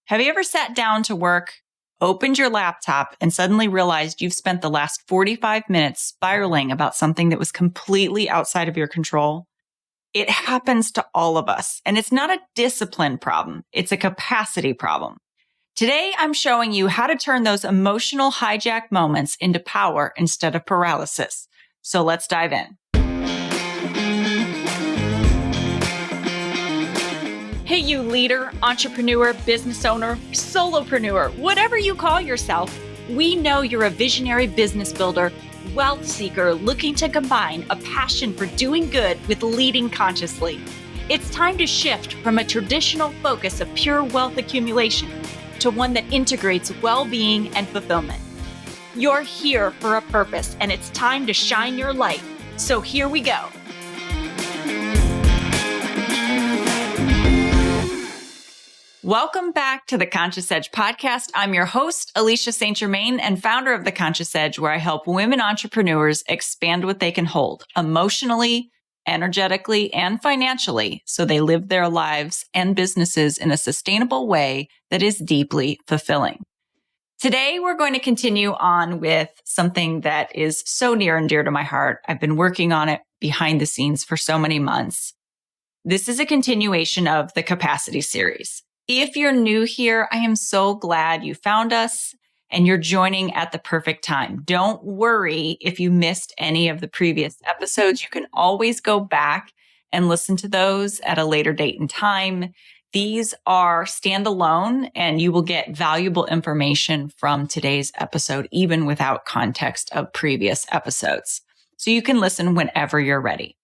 Have you ever sat down to work, opened your laptop, and suddenly realized you've spent the last 45 minutes spiraling about something that was completely outside of your control? It happens to all of us, and it's not a discipline problem. It's a capacity problem. Today, I'm showing you how to turn those emotional hijack moments into power instead of paralysis. So let's dive in. Hey, you leader, entrepreneur, business owner, solopreneur, whatever you call yourself, we know you're a visionary business builder, wealth seeker looking to combine a passion for doing good with leading consciously. It's time to shift from a traditional focus of pure wealth accumulation to one that integrates well-being and fulfillment. You're here for a purpose, and it's time to shine your light. So here we go. Welcome back to the Conscious Edge podcast. I'm your host, Alecia St. Germain, and founder of the Conscious Edge, where I help women entrepreneurs expand what they can hold emotionally, energetically, and financially so they live their lives and businesses in a sustainable way that is deeply fulfilling. Today, we're going to continue on with something that is so near and dear to my heart. I've been working on it behind the scenes for so many months. This is a continuation of the Capacity series. If you're new here, I am so glad you found us and you're joining at the perfect time. Don't worry if you missed any of the previous episodes. You can always go back and listen to those at a later date and time. These are standalone and you will get valuable information from today's episode, even without context of previous episodes. So you can listen whenever you're ready.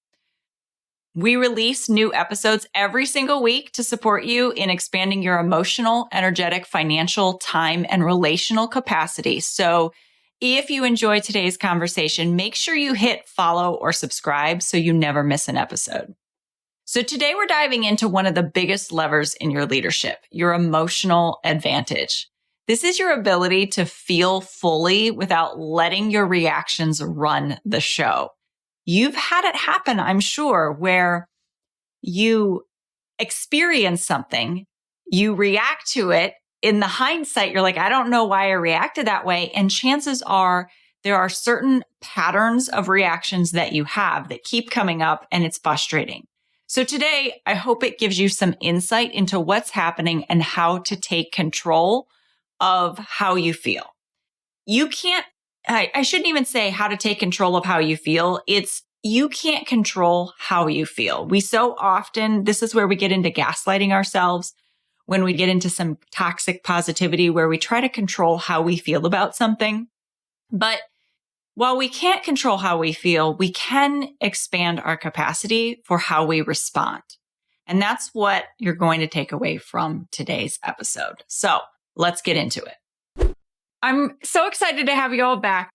We release new episodes every single week to support you in expanding your emotional, energetic, financial, time, and relational capacity. So if you enjoyed today's conversation, make sure you hit follow or subscribe so you never miss an episode. So today we're diving into one of the biggest levers in your leadership, your emotional advantage. This is your ability to feel fully without letting your reactions run the show. You've had it happen, I'm sure, where you experience something, you react to it. In the hindsight, you're like, I don't know why I reacted that way. And chances are there are certain patterns of reactions that you have that keep coming up and it's frustrating. So today, I hope it gives you some insight into what's happening and how to take control of how you feel. I shouldn't even say how to take control of how you feel. You can't control how you feel. We so often, this is where we get into gaslighting ourselves, when we get into some toxic positivity where we try to control how we feel about something. But while we can't control how we feel, we can expand our capacity for how we respond. And that's what you're going to take away from today's episode. So let's get into it. I'm so excited to have you all back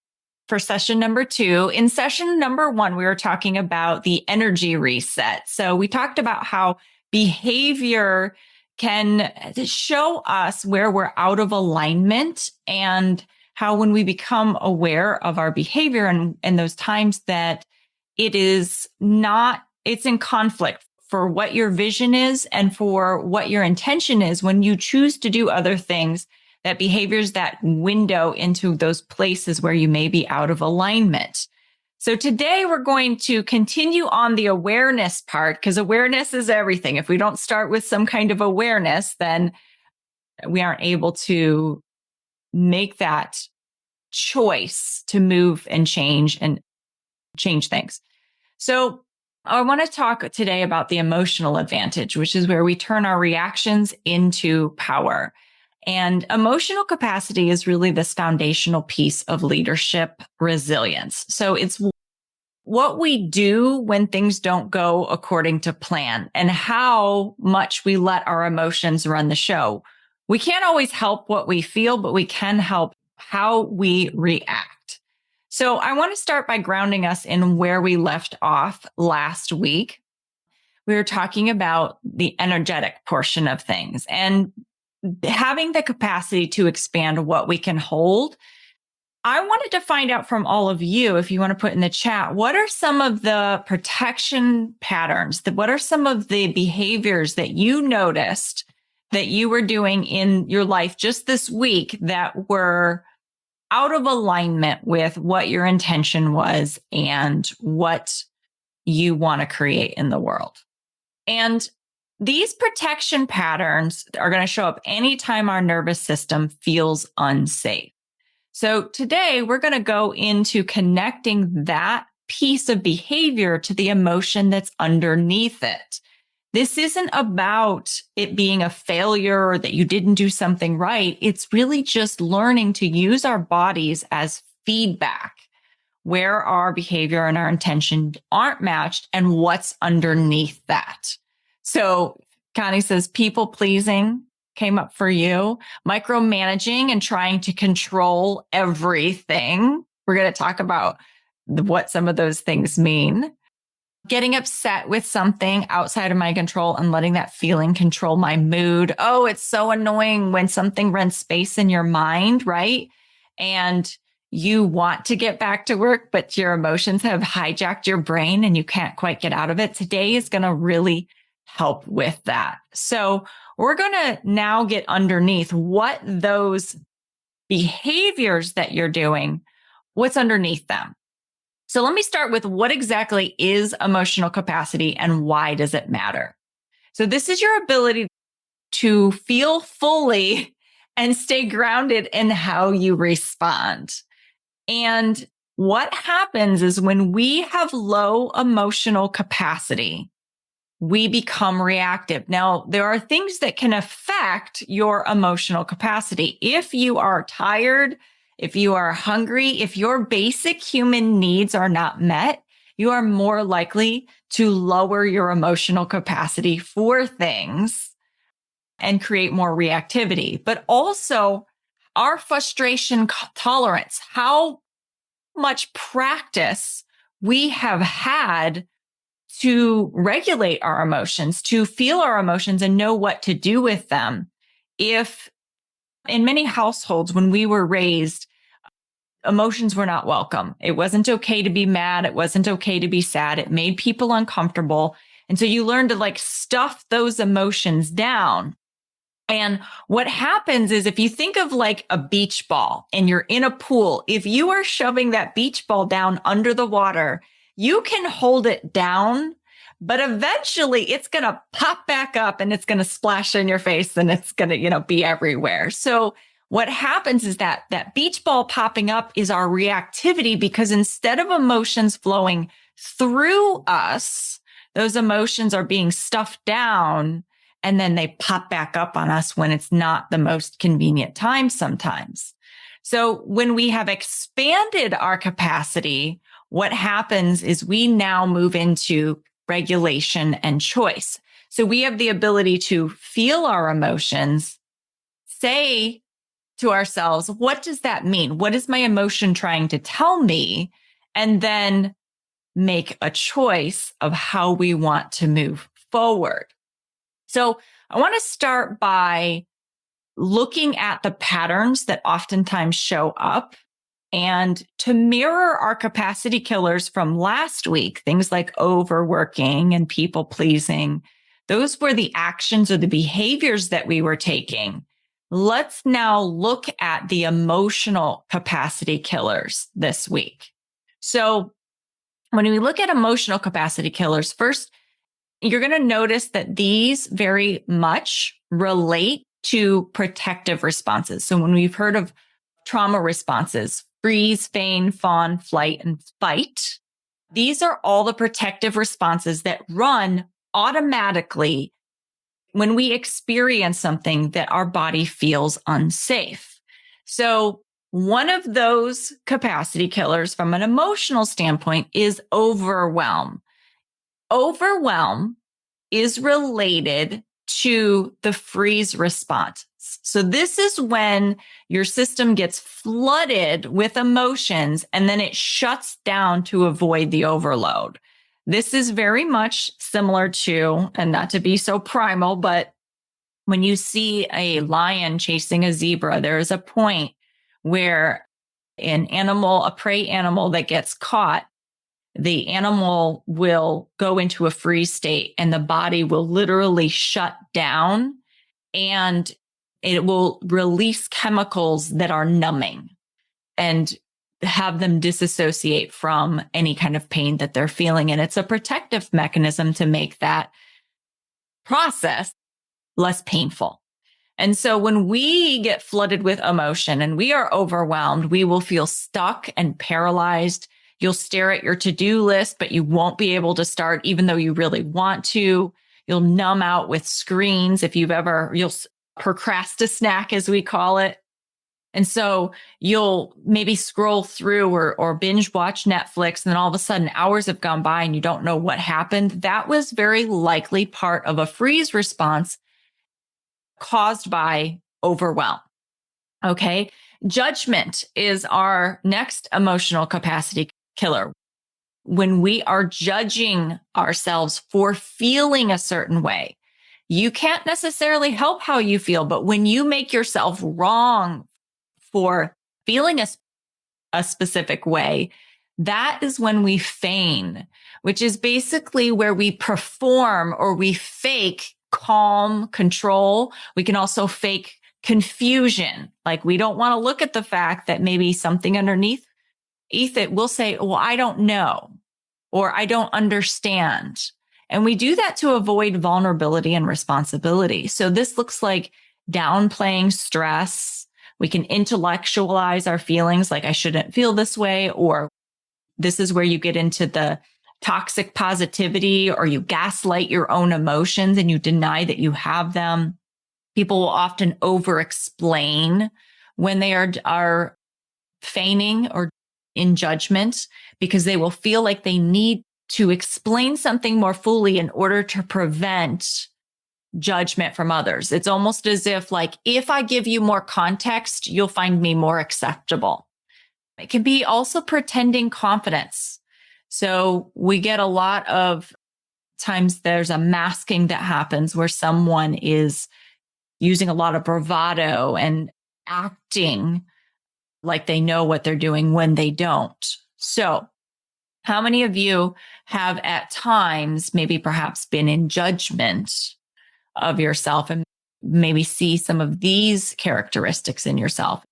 for session number 2. In session number 1, we were talking about the energy reset. So we talked about how behavior can show us where we're out of alignment and how when we become aware of our behavior and those times that it's in conflict for what your vision is and for what your intention is when you choose to do other things, that behaviors that window into those places where you may be out of alignment. So today we're going to continue on the awareness part because awareness is everything. If we don't start with some kind of awareness, then we aren't able to make that choice to move and change things. So I want to talk today about the emotional advantage, which is where we turn our reactions into power. And emotional capacity is really this foundational piece of leadership resilience. So it's what we do when things don't go according to plan and how much we let our emotions run the show. We can't always help what we feel, but we can help how we react. So I want to start by grounding us in where we left off last week. We were talking about the energetic portion of things and having the capacity to expand what we can hold. I wanted to find out from all of you, if you want to put in the chat, what are some of the protection patterns? What are some of the behaviors that you noticed that you were doing in your life just this week that were out of alignment with what your intention was and what you want to create in the world. And these protection patterns are going to show up anytime our nervous system feels unsafe. So today we're going to go into connecting that piece of behavior to the emotion that's underneath it. This isn't about it being a failure or that you didn't do something right. It's really just learning to use our bodies as feedback where our behavior and our intention aren't matched and what's underneath that. So Connie says, people pleasing came up for you, micromanaging and trying to control everything. We're going to talk about what some of those things mean. Getting upset with something outside of my control and letting that feeling control my mood. Oh, it's so annoying when something rents space in your mind, right? And you want to get back to work, but your emotions have hijacked your brain and you can't quite get out of it. Today is going to really help with that. So we're going to now get underneath what those behaviors that you're doing, what's underneath them. So let me start with what exactly is emotional capacity and why does it matter? So this is your ability to feel fully and stay grounded in how you respond. And what happens is when we have low emotional capacity, we become reactive. Now, there are things that can affect your emotional capacity. If you are tired, if you are hungry, if your basic human needs are not met, you are more likely to lower your emotional capacity for things and create more reactivity. But also our frustration tolerance, how much practice we have had to regulate our emotions, to feel our emotions and know what to do with them. If in many households, when we were raised, emotions were not welcome. It wasn't okay to be mad. It wasn't okay to be sad. It made people uncomfortable. And so you learn to stuff those emotions down. And what happens is if you think of a beach ball and you're in a pool, if you are shoving that beach ball down under the water, you can hold it down, but eventually it's going to pop back up and it's going to splash in your face and it's going to, be everywhere. So what happens is that beach ball popping up is our reactivity, because instead of emotions flowing through us, those emotions are being stuffed down. And then they pop back up on us when it's not the most convenient time sometimes. So when we have expanded our capacity, what happens is we now move into regulation and choice. So we have the ability to feel our emotions, say to ourselves, what does that mean? What is my emotion trying to tell me? And then make a choice of how we want to move forward. So I want to start by looking at the patterns that oftentimes show up and to mirror our capacity killers from last week, things like overworking and people pleasing. Those were the actions or the behaviors that we were taking. Let's now look at the emotional capacity killers this week. So when we look at emotional capacity killers, first, you're going to notice that these very much relate to protective responses. So when we've heard of trauma responses, freeze, feign, fawn, flight, and fight, these are all the protective responses that run automatically when we experience something that our body feels unsafe. So one of those capacity killers from an emotional standpoint is overwhelm. Overwhelm is related to the freeze response. So this is when your system gets flooded with emotions and then it shuts down to avoid the overload. This is very much similar to, and not to be so primal, but when you see a lion chasing a zebra, there is a point where a prey animal that gets caught, the animal will go into a freeze state and the body will literally shut down and it will release chemicals that are numbing and have them disassociate from any kind of pain that they're feeling. And it's a protective mechanism to make that process less painful. And so when we get flooded with emotion and we are overwhelmed, we will feel stuck and paralyzed. You'll stare at your to-do list, but you won't be able to start even though you really want to. You'll numb out with screens you'll procrastinate, as we call it. And so you'll maybe scroll through or binge watch Netflix, and then all of a sudden hours have gone by and you don't know what happened. That was very likely part of a freeze response caused by overwhelm. Okay. Judgment is our next emotional capacity killer. When we are judging ourselves for feeling a certain way, you can't necessarily help how you feel, but when you make yourself wrong for feeling a specific way, that is when we feign, which is basically where we perform or we fake calm, control. We can also fake confusion. Like we don't want to look at the fact that maybe something underneath it will say, well, I don't know, or I don't understand. And we do that to avoid vulnerability and responsibility. So this looks like downplaying stress. We can intellectualize our feelings like I shouldn't feel this way, or this is where you get into the toxic positivity, or you gaslight your own emotions and you deny that you have them. People will often over-explain when they are feigning or in judgment because they will feel like they need to explain something more fully in order to prevent judgment from others. It's almost as if like, if I give you more context, you'll find me more acceptable. It can be also pretending confidence. So we get a lot of times there's a masking that happens where someone is using a lot of bravado and acting like they know what they're doing when they don't. So how many of you have at times maybe perhaps been in judgment of yourself and maybe see some of these characteristics in yourself?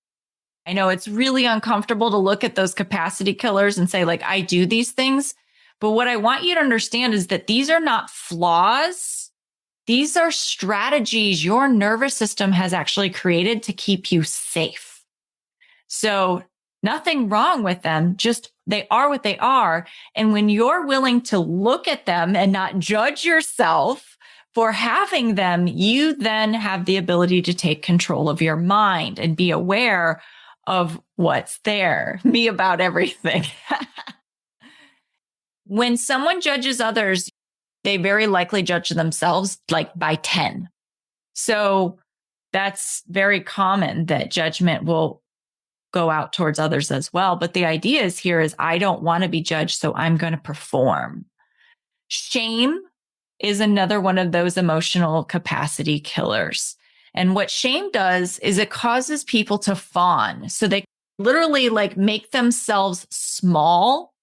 I know it's really uncomfortable to look at those capacity killers and say, like, I do these things. But what I want you to understand is that these are not flaws. These are strategies your nervous system has actually created to keep you safe. So nothing wrong with them, just they are what they are. And when you're willing to look at them and not judge yourself for having them, you then have the ability to take control of your mind and be aware of what's there, be about everything. When someone judges others, they very likely judge themselves like by 10. So that's very common that judgment will go out towards others as well. But the idea is here is I don't want to be judged, so I'm going to perform. Shame is another one of those emotional capacity killers. And what shame does is it causes people to fawn. So they literally like make themselves small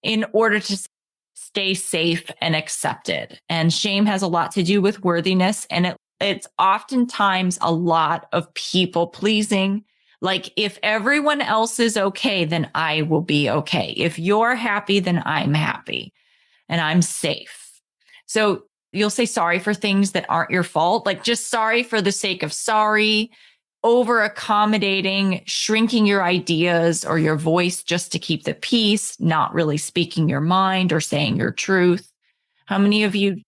in order to stay safe and accepted. And shame has a lot to do with worthiness. And it's oftentimes a lot of people pleasing. Like if everyone else is okay, then I will be okay. If you're happy, then I'm happy and I'm safe. So you'll say sorry for things that aren't your fault, like just sorry for the sake of sorry, over accommodating, shrinking your ideas or your voice just to keep the peace, not really speaking your mind or saying your truth. How many of you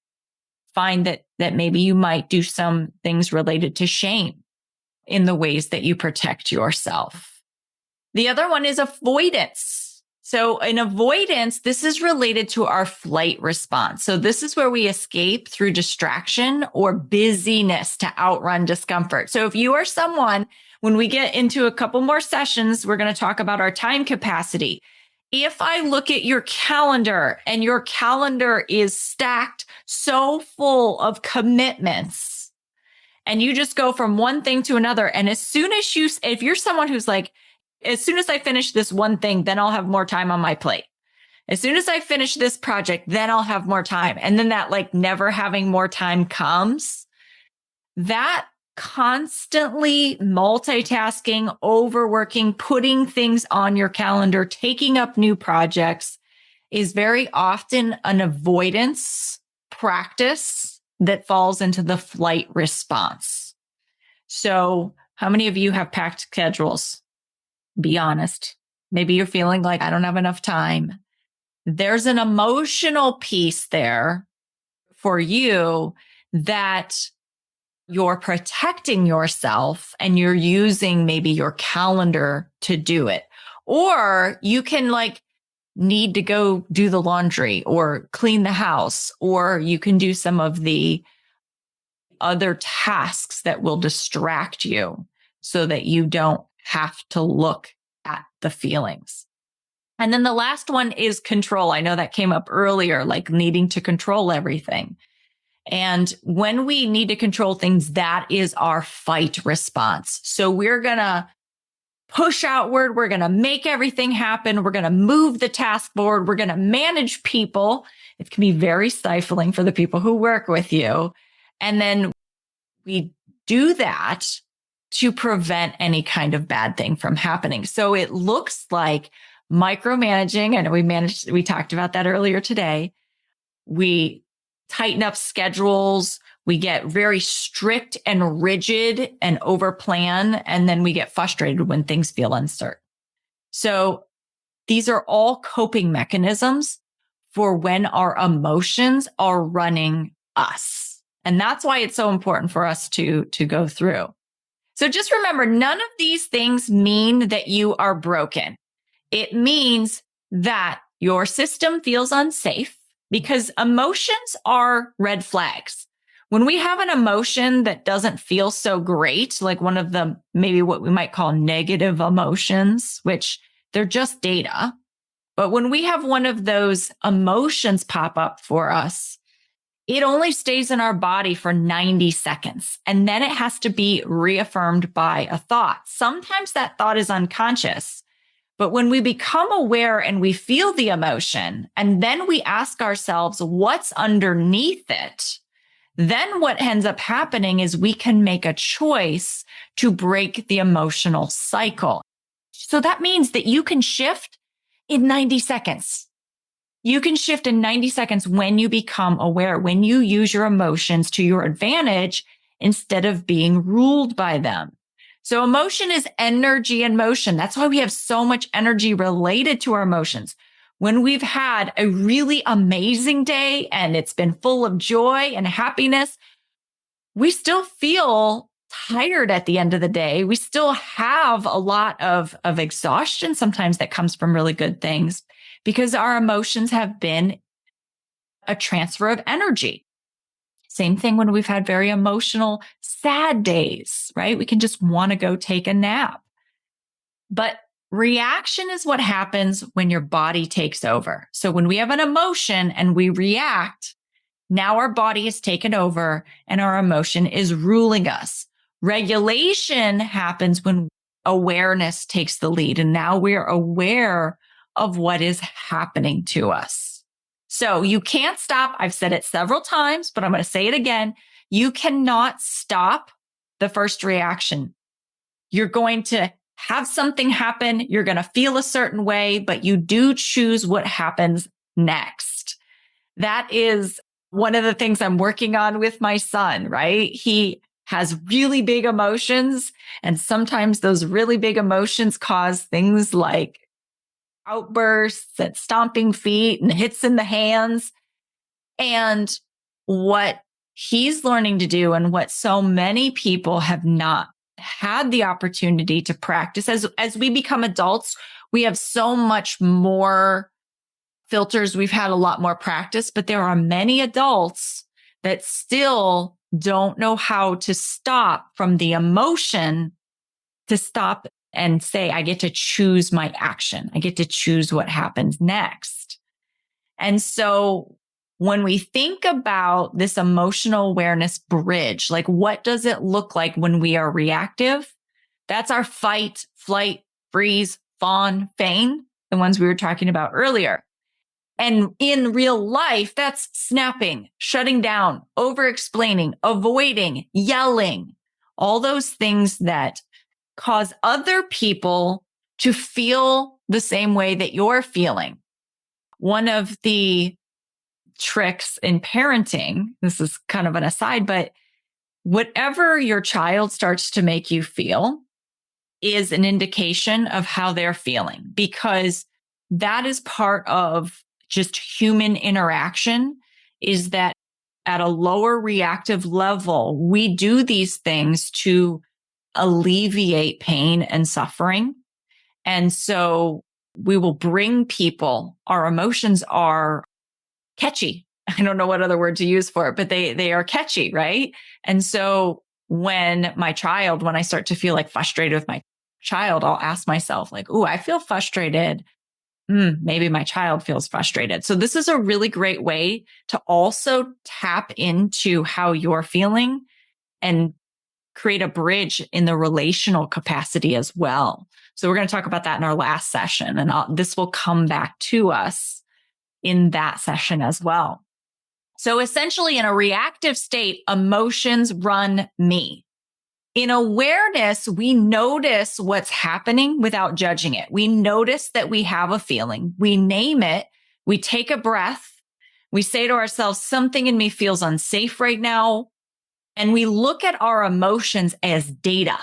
find that maybe you might do some things related to shame in the ways that you protect yourself? The other one is avoidance. So in avoidance, this is related to our flight response. So this is where we escape through distraction or busyness to outrun discomfort. So if you are someone, when we get into a couple more sessions, we're going to talk about our time capacity. If I look at your calendar and your calendar is stacked so full of commitments, and you just go from one thing to another. And as soon as if you're someone who's like, as soon as I finish this one thing, then I'll have more time on my plate. As soon as I finish this project, then I'll have more time. And then that like never having more time comes. That constantly multitasking, overworking, putting things on your calendar, taking up new projects is very often an avoidance practice that falls into the flight response. So, how many of you have packed schedules? Be honest. Maybe you're feeling like I don't have enough time. There's an emotional piece there for you that you're protecting yourself and you're using maybe your calendar to do it. Or you can need to go do the laundry or clean the house, or you can do some of the other tasks that will distract you so that you don't have to look at the feelings. And then the last one is control. I know that came up earlier, like needing to control everything. And when we need to control things, that is our fight response. So we're going to push outward. We're going to make everything happen. We're going to move the task forward. We're going to manage people. It can be very stifling for the people who work with you. And then we do that to prevent any kind of bad thing from happening. So it looks like micromanaging. I know we talked about that earlier today. We tighten up schedules. We get very strict and rigid and overplan. And then we get frustrated when things feel uncertain. So these are all coping mechanisms for when our emotions are running us. And that's why it's so important for us to go through. So just remember, none of these things mean that you are broken. It means that your system feels unsafe because emotions are red flags. When we have an emotion that doesn't feel so great, like one of the maybe what we might call negative emotions, which they're just data. But when we have one of those emotions pop up for us, it only stays in our body for 90 seconds. And then it has to be reaffirmed by a thought. Sometimes that thought is unconscious. But when we become aware and we feel the emotion, and then we ask ourselves what's underneath it, then what ends up happening is we can make a choice to break the emotional cycle. So that means that you can shift in 90 seconds. You can shift in 90 seconds when you become aware, when you use your emotions to your advantage instead of being ruled by them. So emotion is energy in motion. That's why we have so much energy related to our emotions. When we've had a really amazing day and it's been full of joy and happiness, we still feel tired at the end of the day. We still have a lot of exhaustion sometimes that comes from really good things because our emotions have been a transfer of energy. Same thing when we've had very emotional, sad days, right? We can just want to go take a nap. But reaction is what happens when your body takes over. So when we have an emotion and we react, now our body has taken over and our emotion is ruling us. Regulation happens when awareness takes the lead. And now we're aware of what is happening to us. So you can't stop. I've said it several times, but I'm going to say it again. You cannot stop the first reaction. You're going to have something happen. You're going to feel a certain way, but you do choose what happens next. That is one of the things I'm working on with my son, right? He has really big emotions, and sometimes those really big emotions cause things like outbursts and stomping feet and hits in the hands. And what he's learning to do, and what so many people have not had the opportunity to practice as we become adults, we have so much more filters. We've had a lot more practice, but there are many adults that still don't know how to stop from the emotion, to stop and say, I get to choose my action. I get to choose what happens next. And so when we think about this emotional awareness bridge, like what does it look like when we are reactive? That's our fight, flight, freeze, fawn, feign, the ones we were talking about earlier. And in real life, that's snapping, shutting down, over-explaining, avoiding, yelling. all those things that cause other people to feel the same way that you're feeling. One of the tricks in parenting, this is kind of an aside, but whatever your child starts to make you feel is an indication of how they're feeling, because that is part of just human interaction, is that at a lower reactive level, we do these things to alleviate pain and suffering. And so we will bring people, our emotions are catchy. I don't know what other word to use for it, but they are catchy, right? And so when I start to feel like frustrated with my child, I'll ask myself like, "Ooh, I feel frustrated. Maybe my child feels frustrated." So this is a really great way to also tap into how you're feeling and create a bridge in the relational capacity as well. So we're going to talk about that in our last session, and this will come back to us in that session as well. So essentially, in a reactive state, emotions run me. In awareness, we notice what's happening without judging it. We notice that we have a feeling. We name it. We take a breath. We say to ourselves, something in me feels unsafe right now. And we look at our emotions as data.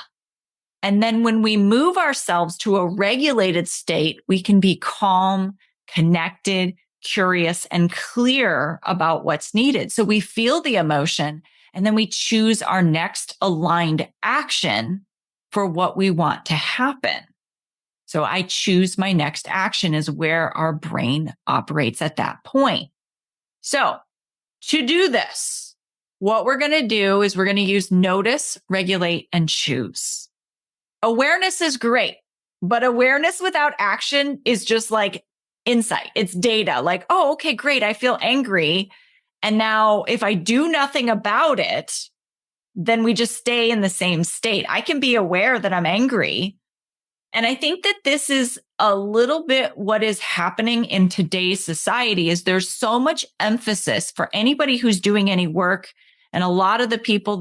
And then when we move ourselves to a regulated state, we can be calm, connected, curious, and clear about what's needed. So we feel the emotion, and then we choose our next aligned action for what we want to happen. So I choose my next action is where our brain operates at that point. So to do this, what we're going to do is we're going to use notice, regulate, and choose. Awareness is great, but awareness without action is just like insight. It's data. Like, oh, okay, great. I feel angry. And now if I do nothing about it, then we just stay in the same state. I can be aware that I'm angry. And I think that this is a little bit what is happening in today's society is there's so much emphasis for anybody who's doing any work. And a lot of the people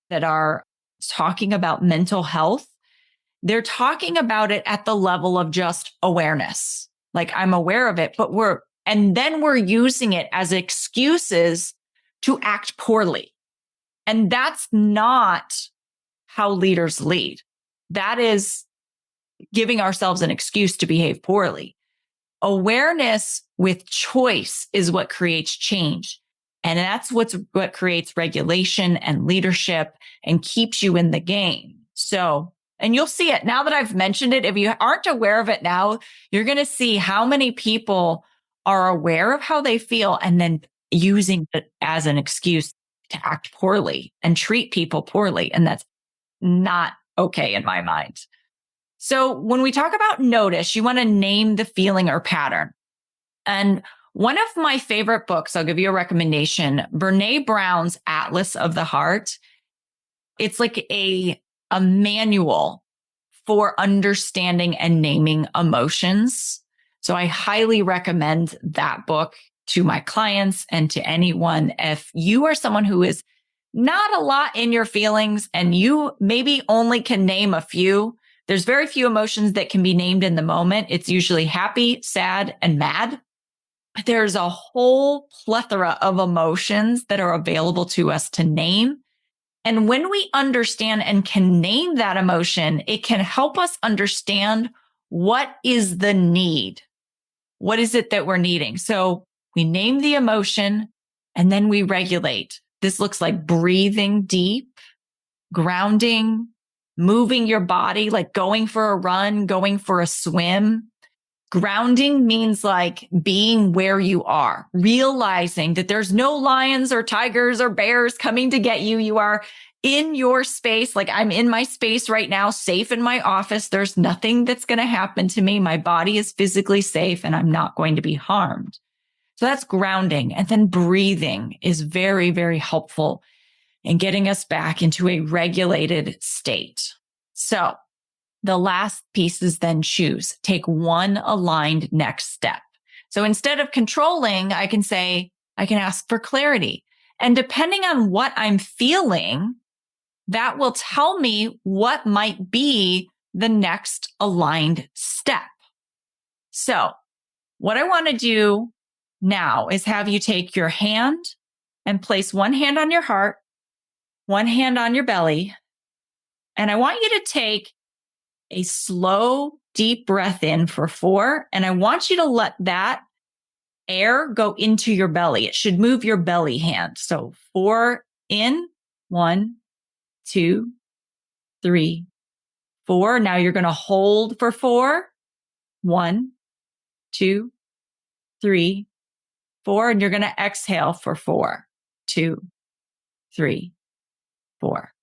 that are talking about mental health, they're talking about it at the level of just awareness. Like I'm aware of it, but we're using it as excuses to act poorly. And that's not how leaders lead. That is giving ourselves an excuse to behave poorly. Awareness with choice is what creates change. And that's what creates regulation and leadership and keeps you in the game. So, and you'll see it now that I've mentioned it. If you aren't aware of it now, you're going to see how many people are aware of how they feel and then using it as an excuse to act poorly and treat people poorly. And that's not okay in my mind. So when we talk about notice, you want to name the feeling or pattern. And one of my favorite books, I'll give you a recommendation, Brene Brown's Atlas of the Heart. It's like a manual for understanding and naming emotions. So I highly recommend that book to my clients and to anyone. If you are someone who is not a lot in your feelings and you maybe only can name a few, there's very few emotions that can be named in the moment. It's usually happy, sad, and mad. There's a whole plethora of emotions that are available to us to name. And when we understand and can name that emotion, it can help us understand what is the need. What is it that we're needing? So we name the emotion and then we regulate. This looks like breathing deep, grounding, moving your body, like going for a run, going for a swim. Grounding means like being where you are, realizing that there's no lions or tigers or bears coming to get you. You are in your space. Like I'm in my space right now, safe in my office. There's nothing that's going to happen to me. My body is physically safe and I'm not going to be harmed. So that's grounding. And then breathing is very, very helpful in getting us back into a regulated state. So the last piece is then choose. Take one aligned next step. So instead of controlling, I can ask for clarity. And depending on what I'm feeling, that will tell me what might be the next aligned step. So what I want to do now is have you take your hand and place one hand on your heart, one hand on your belly. And I want you to take a slow, deep breath in for 4. And I want you to let that air go into your belly. It should move your belly hand. So 4 in, 1, 2, 3, 4. Now you're going to hold for 4. 1, 2, 3, 4. And you're going to exhale for 4, 2, 3, 4.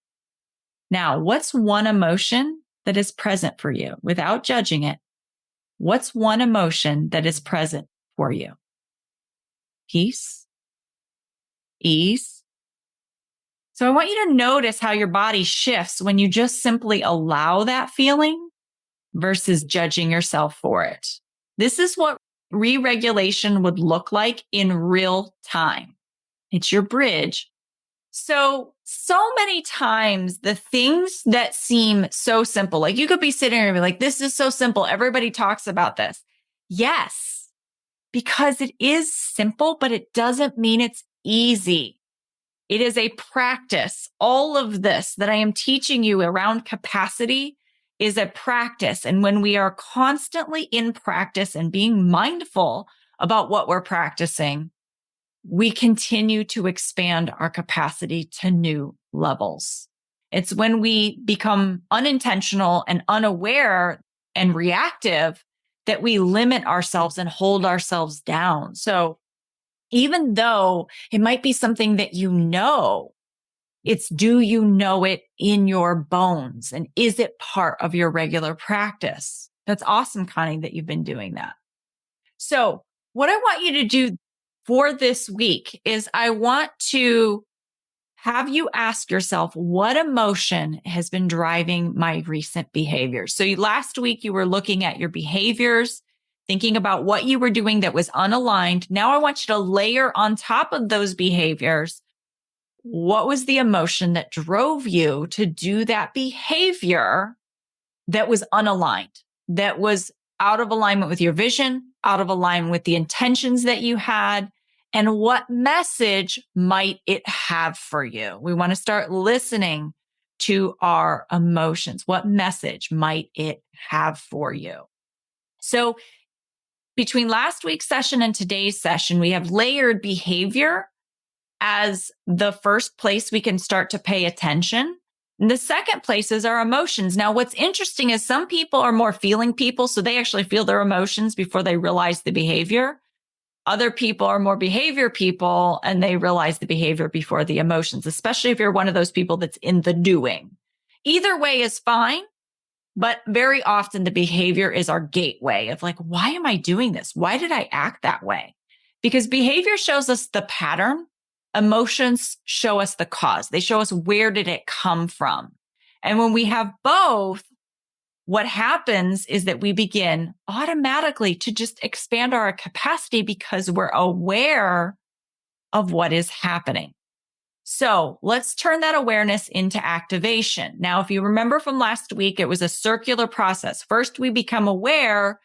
Now, what's one emotion that is present for you without judging it? What's one emotion that is present for you? Peace, ease. So I want you to notice how your body shifts when you just simply allow that feeling versus judging yourself for it. This is what re-regulation would look like in real time. It's your bridge. So many times the things that seem so simple, like you could be sitting here and be like, this is so simple. Everybody talks about this. Yes, because it is simple, but it doesn't mean it's easy. It is a practice. All of this that I am teaching you around capacity is a practice. And when we are constantly in practice and being mindful about what we're practicing, we continue to expand our capacity to new levels. It's when we become unintentional and unaware and reactive that we limit ourselves and hold ourselves down. So even though it might be something that you know, it's do you know it in your bones? And is it part of your regular practice? That's awesome, Connie, that you've been doing that. So what I want you to do for this week is I want to have you ask yourself, what emotion has been driving my recent behaviors? So last week you were looking at your behaviors, thinking about what you were doing that was unaligned. Now I want you to layer on top of those behaviors. What was the emotion that drove you to do that behavior that was unaligned, that was out of alignment with your vision, out of alignment with the intentions that you had? And what message might it have for you? We want to start listening to our emotions. What message might it have for you? So between last week's session and today's session, we have layered behavior as the first place we can start to pay attention. And the second place is our emotions. Now, what's interesting is some people are more feeling people, so they actually feel their emotions before they realize the behavior. Other people are more behavior people and they realize the behavior before the emotions, especially if you're one of those people that's in the doing. Either way is fine, but very often the behavior is our gateway of like, why am I doing this? Why did I act that way? Because behavior shows us the pattern. Emotions show us the cause. They show us where did it come from. And when we have both, what happens is that we begin automatically to just expand our capacity because we're aware of what is happening. So let's turn that awareness into activation. Now, if you remember from last week, it was a circular process. First, we become aware,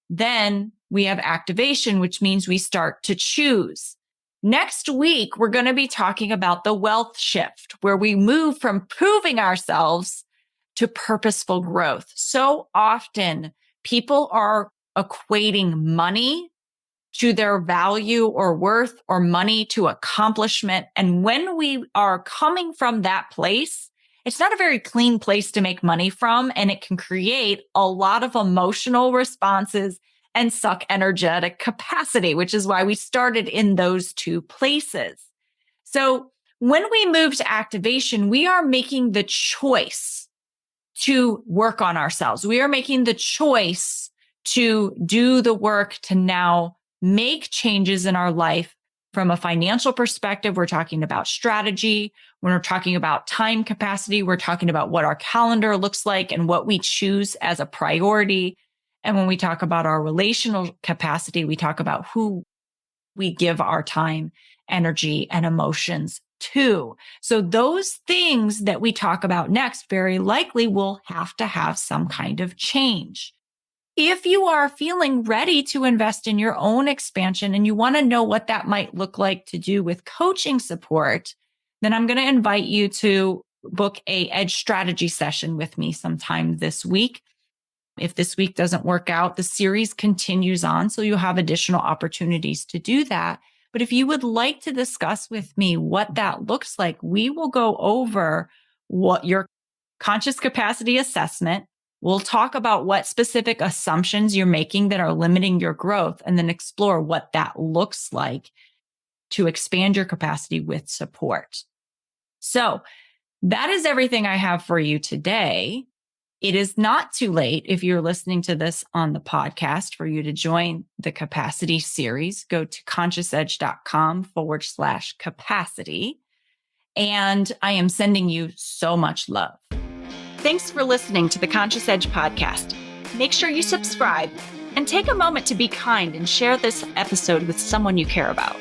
then we have activation, which means we start to choose. Next week, we're going to be talking about the wealth shift, where we move from proving ourselves to purposeful growth. So often people are equating money to their value or worth, or money to accomplishment. And when we are coming from that place, it's not a very clean place to make money from, and it can create a lot of emotional responses and suck energetic capacity, which is why we started in those two places. So when we move to activation, we are making the choice to work on ourselves. We are making the choice to do the work to now make changes in our life. From a financial perspective, we're talking about strategy. When we're talking about time capacity, we're talking about what our calendar looks like and what we choose as a priority. And when we talk about our relational capacity, we talk about who we give our time, energy, and emotions too. So those things that we talk about next very likely will have to have some kind of change. If you are feeling ready to invest in your own expansion and you want to know what that might look like to do with coaching support, then I'm going to invite you to book a edge strategy session with me sometime this week. If this week doesn't work out, the series continues on, so you'll have additional opportunities to do that. But if you would like to discuss with me what that looks like, we will go over what your conscious capacity assessment. We'll talk about what specific assumptions you're making that are limiting your growth, and then explore what that looks like to expand your capacity with support. So that is everything I have for you today. It is not too late if you're listening to this on the podcast for you to join the capacity series. Go to consciousedge.com/capacity. And I am sending you so much love. Thanks for listening to the Conscious Edge podcast. Make sure you subscribe and take a moment to be kind and share this episode with someone you care about.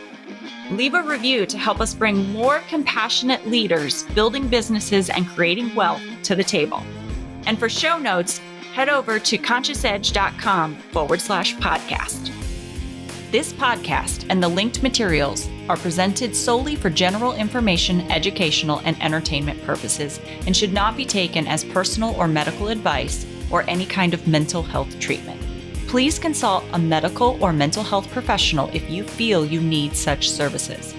Leave a review to help us bring more compassionate leaders building businesses and creating wealth to the table. And for show notes, head over to consciousedge.com/podcast. This podcast and the linked materials are presented solely for general information, educational, and entertainment purposes and should not be taken as personal or medical advice or any kind of mental health treatment. Please consult a medical or mental health professional if you feel you need such services.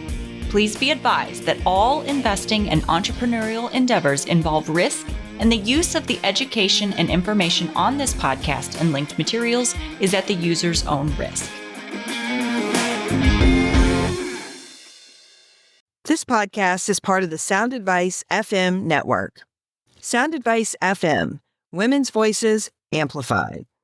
Please be advised that all investing and entrepreneurial endeavors involve risk, and the use of the education and information on this podcast and linked materials is at the user's own risk. This podcast is part of the Sound Advice FM network. Sound Advice FM, women's voices amplified.